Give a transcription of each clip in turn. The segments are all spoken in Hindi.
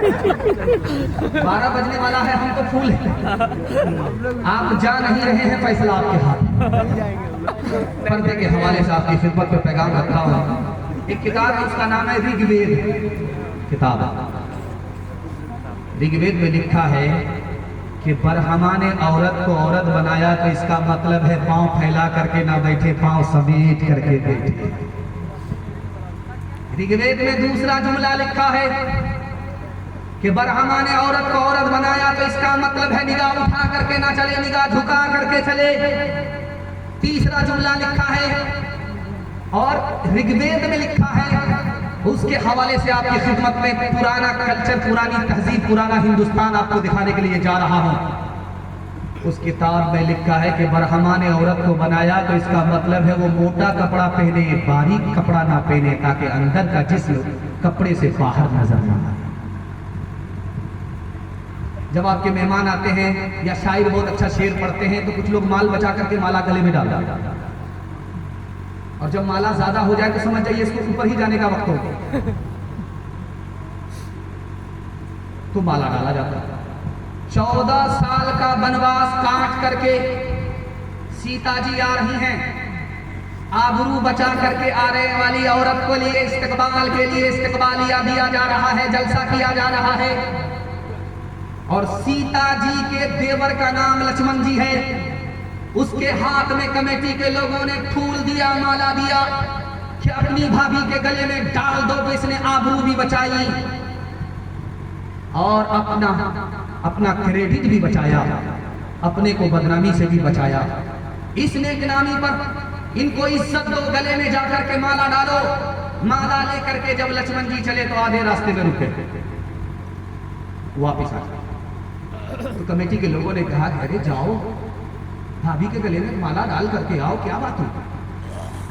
12 बजने वाला है, हम तो फूल हैं। आप जा नहीं रहे हैं, फैसला आपके हाथ। पर्दे के हवाले से आपकी खिदमत में पैगाम रखता हूँ। एक किताब है, उसका नाम है ऋग्वेद किताब। ऋग्वेद में लिखा है कि ब्रह्मा ने औरत को औरत बनाया तो इसका मतलब है पांव फैला करके ना बैठे, पांव समेट करके बैठे। ऋग्वेद में दूसरा जुमला लिखा है कि ब्रह्मा ने औरत को औरत बनाया तो इसका मतलब है निगाह उठा करके ना चले, निगाह झुका करके चले। तीसरा जुमला लिखा है और ऋग्वेद में लिखा है, उसके हवाले से आपकी खिदमत में पुराना कल्चर, पुरानी तहजीब, पुराना हिंदुस्तान आपको दिखाने के लिए जा रहा हूं। उस किताब में लिखा है कि ब्रह्मा ने औरत को बनाया तो इसका मतलब है वो मोटा कपड़ा पहने, बारीक कपड़ा ना पहने, ताकि अंदर का जिस्म कपड़े से बाहर नजर ना आए। जब आपके मेहमान आते हैं या शायर बहुत अच्छा शेर पढ़ते हैं तो कुछ लोग माल बचा करके माला गले में डालते हैं, और जब माला ज्यादा हो जाए तो समझ जाइए इसको ऊपर ही जाने का वक्त हो गया, तो माला डाला जाता है। 14 साल का वनवास काट करके सीता जी आ रही हैं, आबरू बचा करके आ रहे वाली औरत को लिए इस्तकबाल के लिए इस्तकबालिया दिया जा रहा है, जलसा किया जा रहा है। और सीता जी के देवर का नाम लक्ष्मण जी है, उसके हाथ में कमेटी के लोगों ने फूल दिया, माला दिया कि अपनी भाभी के गले में डाल दो, तो इसने आबरू भी बचाई और अपना क्रेडिट भी बचाया, अपने को बदनामी से भी बचाया। इस नेक नामी पर इनको इज्जत दो, गले में जाकर के माला डालो। माला लेकर के जब लक्ष्मण जी चले तो आधे रास्ते में रुके, वापिस आ गए। तो कमेटी के लोगों ने कहा, अरे जाओ भाभी के गले में माला डाल करके आओ, क्या बात हो?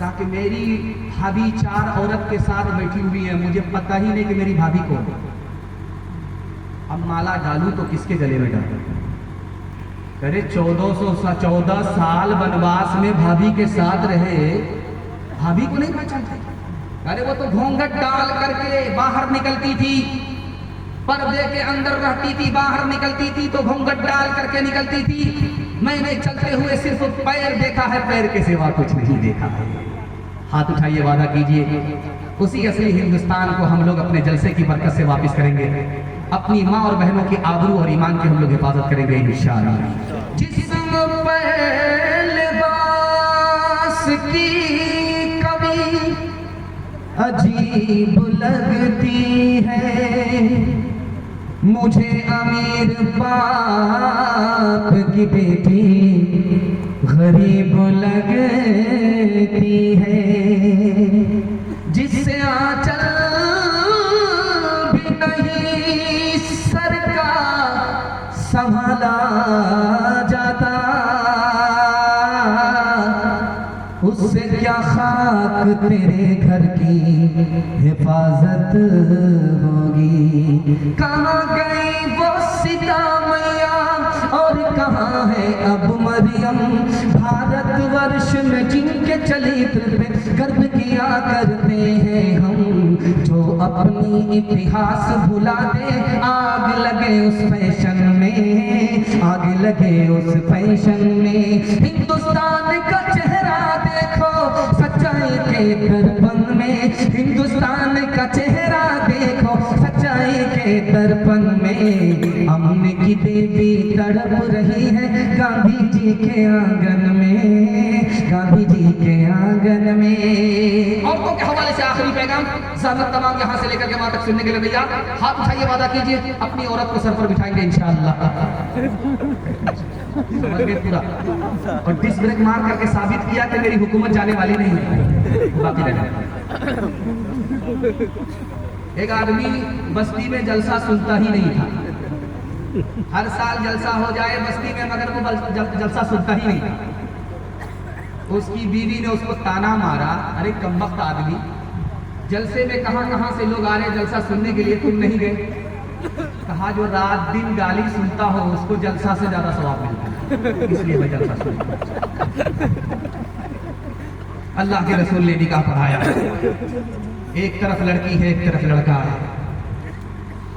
कहा कि मेरी भाभी 4 औरत के साथ बैठी हुई है, मुझे पता ही नहीं कि मेरी भाभी कौन है। अब माला डालूं तो किसके गले में डालूं? अरे 14 साल वनवास में भाभी के साथ रहे, भाभी को नहीं पहचानते? अरे वो तो घूंघट डाल करके बाहर निकलती थी, पर्दे के अंदर रहती थी, बाहर निकलती थी तो घूंघट डाल करके निकलती थी। मैंने चलते हुए सिर्फ पैर देखा है, पैर के सिवा कुछ नहीं देखा है। हाथ उठाइए, वादा कीजिए, उसी असली हिंदुस्तान को हम लोग अपने जलसे की बरकत से वापस करेंगे। अपनी माँ और बहनों की आबरू और ईमान की हम लोग हिफाजत करेंगे इंशाअल्लाह। जिस्म पे लिबास की कमी अजीब लगती है, मुझे अमीर बाप की बेटी गरीब लगती है, जिससे आंचल भी नहीं सर का संभाला जाता, उससे क्या खाक तेरे घर की हिफाजत होगी। कहाँ गई वो सीता मैया और कहाँ है अब मरियम, भारतवर्ष में जिनके चरित्र पे गर्व किया करते हैं हम, जो अपनी इतिहास भुला दे। आग लगे उस फैशन में, आग लगे उस फैशन में। हिंदुस्तान का चेहरा देखो सच्चाई के दर्पण में, हिंदुस्तान का चेहरा देखो सच्चाई के दर्पण में। अमन की देवी तड़प रही है गांधी जी के आंगन में, गांधी जी के आंगन में। औरतों के हवाले से आखिरी पैगाम ज़रूरत तमाम यहाँ से लेकर के वहां तक सुनने के लिए भैया हाथ उठाइए, वादा कीजिए अपनी औरत को सर पर बिठाएंगे इंशाअल्लाह। पूरा और डिस्क ब्रेक मार करके साबित किया कि मेरी हुकूमत जाने वाली नहीं है, बाकी रहने। एक आदमी बस्ती में जलसा सुनता ही नहीं था, हर साल जलसा हो जाए बस्ती में, मगर वो जलसा सुनता ही नहीं था। उसकी बीवी ने उसको ताना मारा, अरे कमबख्त आदमी, जलसे में कहां से लोग आ रहे जलसा सुनने के लिए, तुम नहीं गए? कहा जो रात दिन गाली सुनता हो उसको जलसा से ज्यादा सवाब मिलता है, इसलिए मैं जलसा सुनता। अल्लाह के रसूल ने निकाह पढ़ाया, एक तरफ लड़की है एक तरफ लड़का है।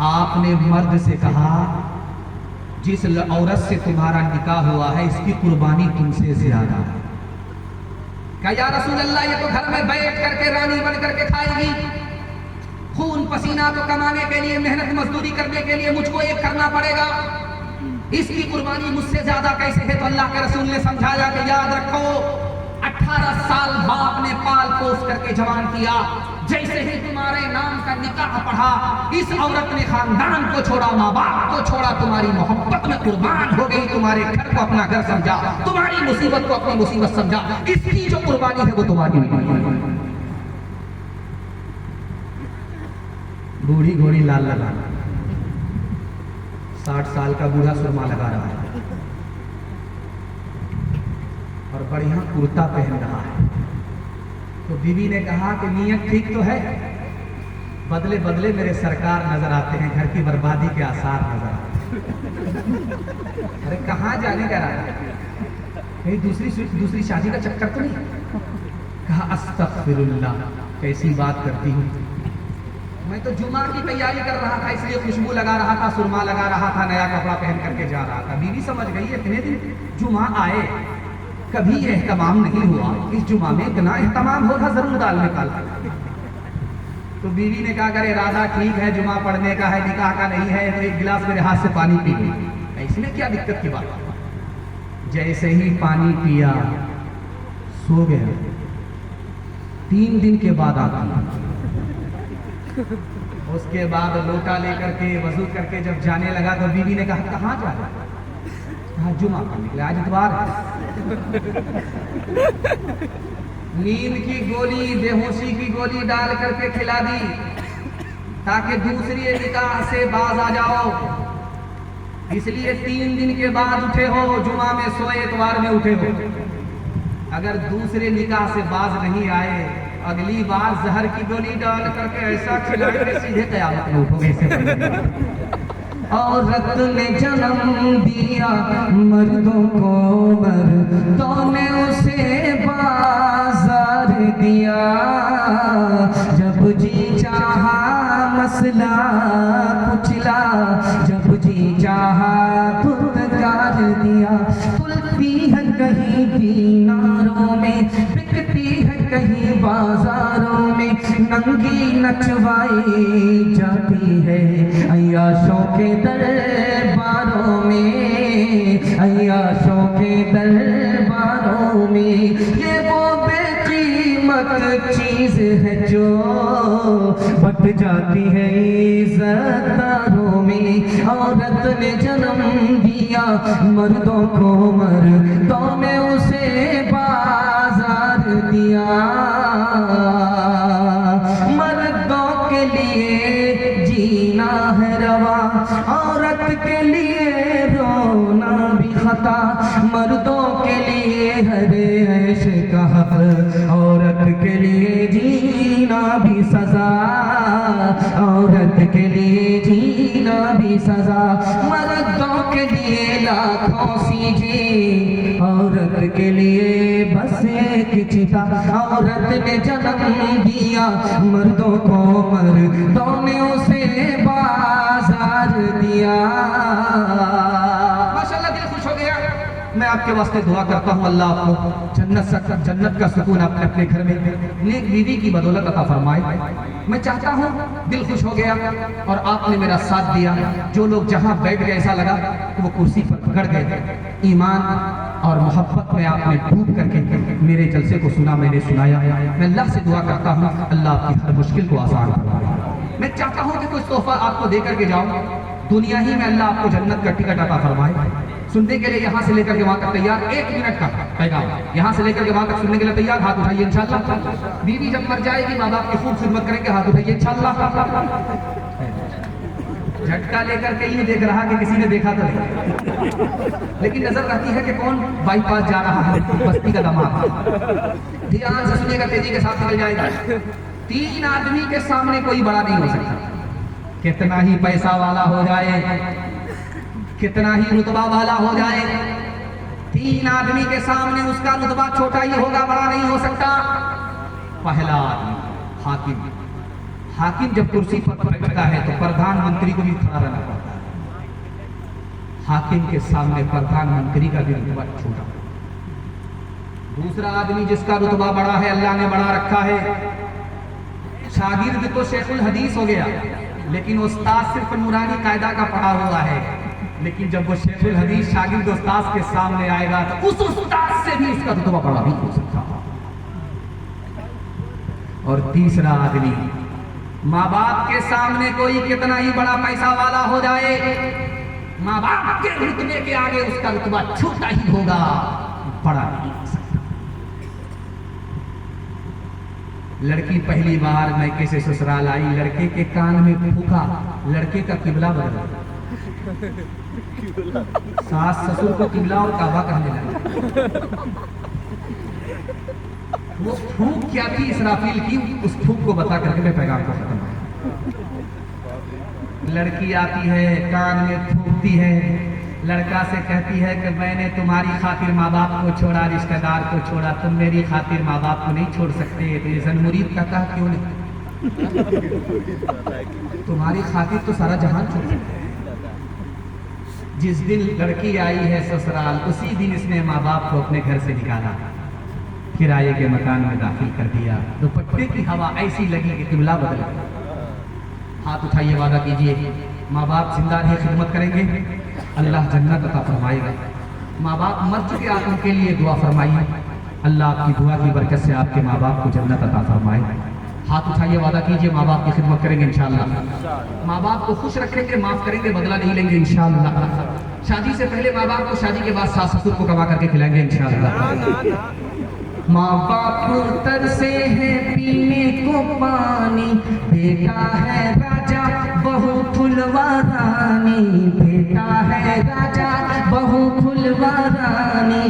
आपने मर्द से कहा जिस औरत से तुम्हारा निकाह हुआ है इसकी कुर्बानी तुमसे ज्यादा है। क्या या रसूल अल्लाह, ये तो घर में बैठ करके रानी बन करके खाएगी, खून पसीना तो कमाने के लिए, मेहनत मजदूरी करने के लिए मुझको एक करना पड़ेगा, इसकी कुर्बानी मुझसे ज्यादा कैसे है? तो अल्लाह के रसूल ने समझाया कि याद रखो 18 साल बाप ने पाल पोस करके जवान किया, जैसे ही तुम्हारे नाम का निकाह पढ़ा इस औरत ने खानदान को छोड़ा, माँ बाप को छोड़ा, तुम्हारी मोहब्बत में कुर्बान हो गई, तुम्हारे घर को अपना घर समझा, तुम्हारी मुसीबत को अपनी मुसीबत समझा, इसकी जो कुर्बानी है वो तुम्हारी नहीं। बूढ़ी घोड़ी लाल लगा, 60 साल का बूढ़ा सुरमा लगा रहा है और बढ़िया कुर्ता पहन रहा है। तो बीवी ने कहा कि नियत ठीक तो है, बदले बदले मेरे सरकार नजर आते हैं, घर की बर्बादी के आसार नजर आते हैं। अरे कहाँ जाने का रहा है? कहीं दूसरी शादी का चक्कर तो नहीं? कहा अस्तगफिरुल्लाह, कैसी बात करती हूँ, मैं तो जुमा की तैयारी कर रहा था, इसलिए खुशबू लगा रहा था, सुरमा लगा रहा था, नया कपड़ा पहन करके जा रहा था। बीवी समझ गई इतने दिन जुमा आए कभी एहतमाम नहीं हुआ, इस जुमा में इतना एहतमाम होगा, जरूर दाल निकाल। तो बीवी ने कहा करे राधा ठीक है, जुमा पढ़ने का है, निकाह का नहीं है, तो एक गिलास मेरे हाथ से पानी पी ली, इसमें क्या दिक्कत की बात? जैसे ही पानी पिया सो गया। 3 दिन के बाद आता, उसके बाद लोटा लेकर के वजू करके जब जाने लगा तो बीवी ने कहा कहाँ जा रहा है? कहा जुमा पढ़ने के लिए, आज इतवार है। नींद की गोली, बेहोशी की गोली डाल करके खिला दी ताकि दूसरी निकाह से बाज आ जाओ, इसलिए 3 दिन के बाद उठे हो, जुमा में सोए, इतवार में उठे हो। अगर दूसरे निकाह से बाज नहीं आए, अगली बार जहर की गोली डाल करके ऐसा खिलाएंगे सीधे कयामत में उठोगे। औरत ने जन्म दिया मर्दों को, मर्दों ने उसे बाजार दिया, जब जी चाहा मसला कुचला, जब जी चाहा पुरकार दिया। तुलती है कहीं दीनारों में, बिकती है कहीं बाजारों में, नंगी नचवाई जाती है अय्याशों के दरबारों में, अय्याशों के दरबारों में। ये वो बेकीमत चीज है जो बट जाती है इज़्ज़तदारों में। औरत ने जन्म दिया मर्दों को, मर्दों ने उसे बाजार दिया, मर्दों के लिए जीना है रवा, औरत के लिए रोना भी खता, मर्दों के लिए हरे ऐश का हक, औरत के लिए जीना भी सजा, औरत के लिए जीना भी सजा, मर्दों के लिए लाखों सीजे, औरत के लिए बस एक चिता। औरत ने जन्म दिया मर्दों को, मर्दों ने उसे बाजार दिया। माशाल्लाह, दिल खुश हो गया। मैं आपके वास्ते दुआ करता हूँ अल्लाह आपको जन्नत का सुकून अपने अपने घर में नेक बीवी की बदौलत अता फरमाए। मैं चाहता हूँ, दिल खुश हो गया और आपने मेरा साथ दिया। जो लोग जहाँ बैठ गए ऐसा लगा कि वो कुर्सी पर गड़ गए। ईमान और मोहब्बत में आपने डूब करके मेरे जलसे को सुना, मैंने सुनाया। मैं अल्लाह से दुआ करता हूँ अल्लाह आपकी हर मुश्किल को आसान फरमाए। मैं चाहता हूँ कि कुछ तोहफा आपको दे करके जाऊँ, दुनिया ही में अल्लाह आपको जन्नत का टिकट अता फरमाए। सुनने के लिए यहाँ से लेकर के वहाँ तक तैयार, 1 मिनट का पैगाम, यहाँ से लेकर के वहाँ तक सुनने के लिए तैयार, हाथ उठाइए इंशाल्लाह। बीवी जब मर जाएगी माँ बाप की खूब खिदमत करेंगे, हाथ उठाइए इंशाल्लाह। झटका लेकर के ही देख रहा कि किसी ने देखा तो नहीं, लेकिन नजर रहती है कि कौन बाईपास जा रहा है, बस्ती का दामाद। ध्यान से सुनिएगा, तेजी के साथ निकल जाएगा। 3 आदमी के सामने कोई बड़ा नहीं हो सकता, कितना ही पैसा वाला हो जाए, कितना ही रुतबा वाला हो जाए, 3 आदमी के सामने उसका रुतबा छोटा ही होगा, बड़ा नहीं हो सकता। पहला आदमी हाकिम, हाकिम जब कुर्सी पर बैठता है तो प्रधानमंत्री को भी खड़ा रहना पड़ता है। हाकिम के सामने प्रधानमंत्री का भी रुतबा छोटा। दूसरा आदमी जिसका रुतबा बड़ा है, अल्लाह ने बड़ा रखा है, शागिर्द तो शेखुल हदीस हो गया, लेकिन उस्ताद सिर्फ नूरानी कायदा का पढ़ा हुआ है। लेकिन जब वो शेखुल हदीस शागिर्द उस्ताद के सामने आएगा तो उस उस्ताद से भी उसका रुतबा बड़ा नहीं हो सकता। और तीसरा आदमी, माँ बाप के सामने कोई कितना ही बड़ा पैसा वाला हो जाए, माँ बाप के रुतबे के आगे उसका रुतबा छोटा ही होगा, बड़ा नहीं हो सकता। लड़की पहली बार मैके से ससुराल आई, लड़के के कान में फूका, लड़के का किबला बदला। सास ससुर को किबला और काबा कहने लगा। वो फूक क्या थी इसराफील की, उस फूक को बता करके मैं पैगाम को खत्म। लड़की आती है, कान में फूकती है, लड़का से कहती है कि मैंने तुम्हारी खातिर माँ बाप को छोड़ा, रिश्तेदार को छोड़ा, तुम मेरी खातिर माँ बाप को नहीं छोड़ सकते। तो ये मुरीद कहता है क्यों नहीं, तुम्हारी खातिर तो सारा जहान छोड़ सकते हैं। जिस दिन लड़की आई है ससुराल, उसी दिन इसने माँ बाप को अपने घर से निकाला, किराए के मकान में दाखिल कर दिया। दुपट्टे की हवा ऐसी लगी कि किबला बदल गया। हाथ उठाइए, वादा कीजिए, माँ बाप जिंदा रहे खिदमत करेंगे, अल्लाह जन्नत अता फरमाएगा। माँ बाप मर चुके आप उनके लिए दुआ फरमाइए, अल्लाह आपकी दुआ की बरकत से आपके माँ बाप को जन्नत अता फरमाए। हाथ उठाइए, वादा कीजिए, माँ बाप की खिदमत करेंगे इंशाअल्लाह। माँ बाप को खुश रखेंगे, माफ करेंगे, बदला नहीं लेंगे इंशाअल्लाह। शादी से पहले माँ बाप को, शादी के बाद सास ससुर को कमा करके खिलाएंगे इंशाअल्लाह। माँ बाप तरसे है पीने को पानी, बेटा है राजा बहु फुलवारानी, बेटा है राजा बहु फुलवारानी।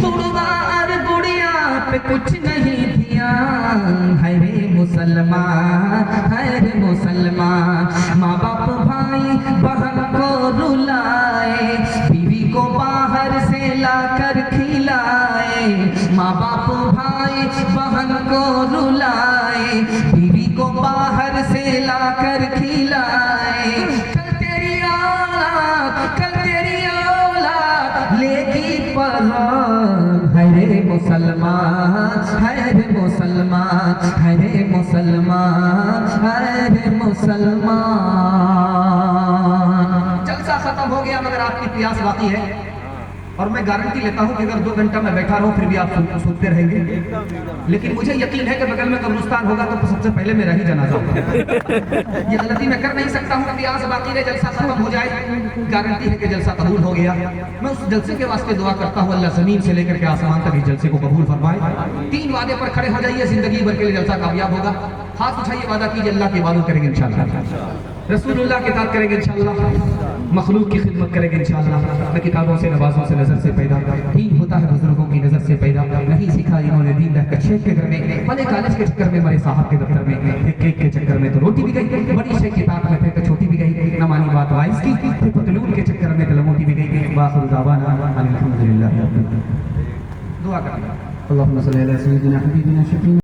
बुढ़वा और बुढ़िया पे कुछ नहीं ध्यान, है रे मुसलमान, है रे मुसलमान। माँ बाप भाई बहन को रुलाए, बीवी को बाहर से लाकर खिलाए। माँ बाप भाई बहन को रुलाए, बीवी को बाहर से लाकर खिलाए। कल तेरी औलाद लेगी परान, है रे मुसलमान, है रे मुसलमान, है रे मुसलमान, है रे मुसलमान। जलसा खत्म हो गया मगर आपकी प्यास बाकी है, और मैं गारंटी लेता हूं कि अगर 2 घंटा मैं बैठा रहूं फिर भी आप सुनते रहेंगे। लेकिन मुझे यकीन है कि बगल में कब्रिस्तान होगा तो सबसे पहले मेरा ही जनाजा होगा। ये गलती मैं कर नहीं सकता हूं, प्यास बाकी रहे, जलसा खत्म हो जाए, गारंटी है कि जलसा कबूल हो गया। मैं उस जलसे के वास्ते दुआ करता हूं, अल्लाह जमीन से लेकर के आसमान तक इस जलसे को कबूल फरमाए। 3 वादे पर खड़े हो जाइए, जिंदगी भर के लिए जलसा कामयाब होगा। हाथ उठाइए, वादा कीजिए, अल्लाह की इबादत करेंगे इंशाअल्लाह, रसूलुल्लाह की इताअत करेंगे इंशाअल्लाह, मखलूक की खिदमत करेंगे इंशाअल्लाह। मैं किताबों से, नवाजों से, नजर से पैदा, दीन होता है बुजुर्गों की नजर से पैदा। नहीं सीखा इन्होंने दीन रहकर शेख के घर में, पढ़े कॉलेज के चक्कर में, मरे साहब के दफ्तर में, केक के चक्कर में तो रोटी भी गई, बड़ी शेख किताब में थे तो छोटी भी गई, न मानी बात वाइस की, फिर पतलून के चक्कर में तो लमोटी भी गई। बाखिर दावाना अल्हम्दुलिल्लाह। दुआ करें, अल्लाहुम्मा सल्ली अला सय्यिदिना हबीबिना शफीना